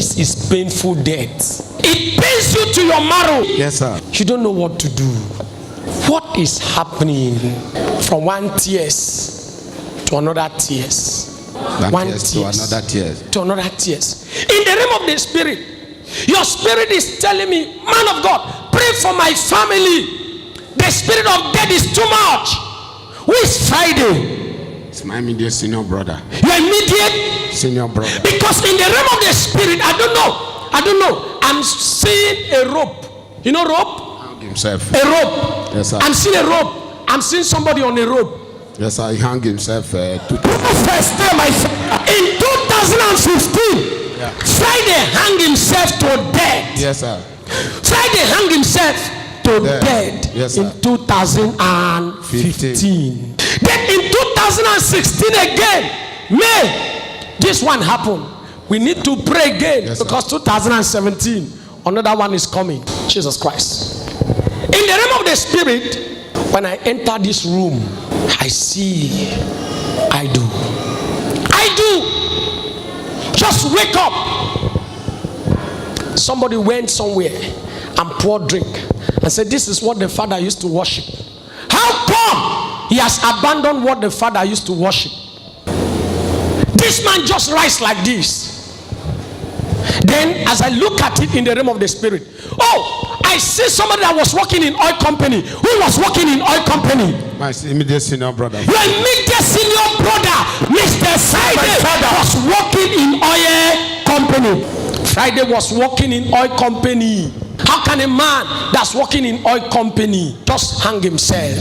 This is painful death. It pains you to your marrow. Yes, sir. You don't know what to do. What is happening from one tears to another tears? One tears to another tears. To another tears. In the realm of the spirit, your spirit is telling me, man of God, pray for my family. The spirit of death is too much. Who is Friday? It's my immediate senior brother. Your immediate senior brother. Because in the realm of the spirit, I don't know. I'm seeing a rope. You know rope? Hang himself. A rope. Yes, sir. I'm seeing a rope. I'm seeing somebody on a rope. Yes, sir. He hung himself. First time in 2015, yeah. Friday hung himself to death. Yes, sir. Friday hung himself to death. Yes, sir. In 2015. Then in 2016 again, May, this one happened. We need to pray again, yes, because 2017, another one is coming. Jesus Christ. In the realm of the spirit, when I enter this room, I see, I do. Just wake up. Somebody went somewhere and poured drink and said, this is what the father used to worship. How come he has abandoned what the father used to worship? This man just rise like this. Then as I look at it in the realm of the spirit, I see somebody that was working in oil company. Who was working in oil company? My immediate senior brother. Your immediate senior brother, Mr. Friday, was working in oil company. Friday was working in oil company. How can a man that's working in oil company just hang himself?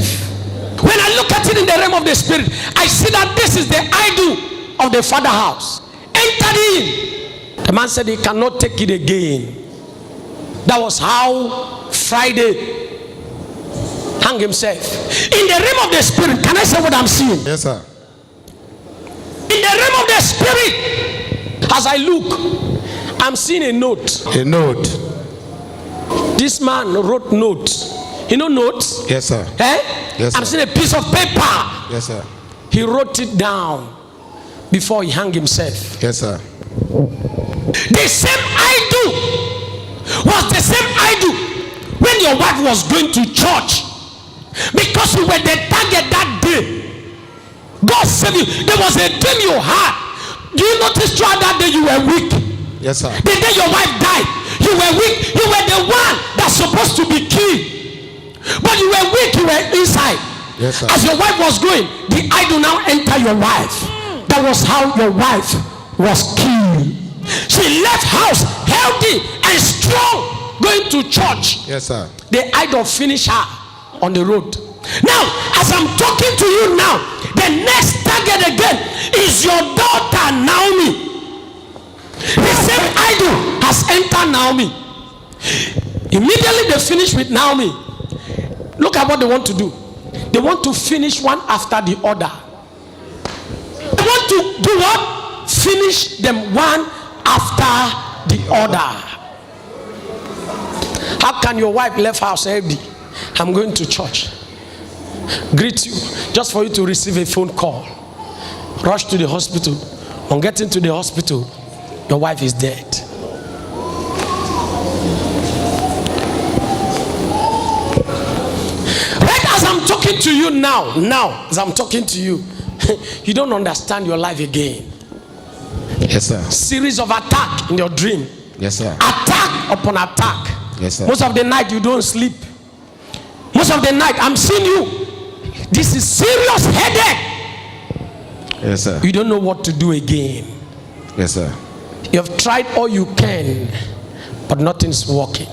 When I look at it in the realm of the spirit, I see that this is the idol of the father house. Entered in. The man said he cannot take it again. That was how Friday hung himself. In the realm of the spirit, can I say what I'm seeing? Yes, sir. In the realm of the spirit, as I look, I'm seeing a note. A note. This man wrote notes. You know notes? Yes, sir. Yes, sir. I'm seeing a piece of paper. Yes, sir. He wrote it down before he hung himself. Yes, sir. The same idol was the same idol when your wife was going to church, because you were the target that day. God save you. There was a dream you had. Do you notice throughout that day you were weak? Yes, sir. The day your wife died, you were weak. You were the one that's supposed to be killed, but you were weak. You were inside. Yes, sir. As your wife was going, the idol now enter your wife. That was how your wife was killed. She left house healthy and strong, going to church. Yes, sir. The idol finished her on the road. Now, as I'm talking to you now, the next target again is your daughter Naomi. The same idol has entered Naomi. Immediately they finish with Naomi. Look at what they want to do. They want to finish one after the other. They want to do what? Finish them one after the other. How can your wife left house healthy? I'm going to church. Greet you just for you to receive a phone call. Rush to the hospital. On getting to the hospital, your wife is dead. Right as I'm talking to you now as I'm talking to you, you don't understand your life again. Yes, sir. Series of attack in your dream. Yes, sir. Attack upon attack. Yes, sir. Most of the night you don't sleep. Most of the night I'm seeing you. This is serious headache. Yes, sir. You don't know what to do again. Yes, sir. You have tried all you can, but nothing's working.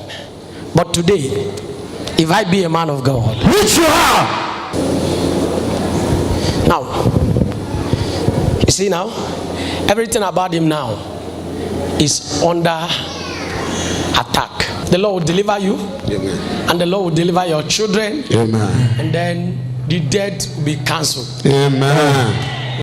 But today, if I be a man of God, which you are, now, you see now, everything about him now is under attack. The Lord will deliver you. Amen. And the Lord will deliver your children. Amen. And then the death will be cancelled. Amen.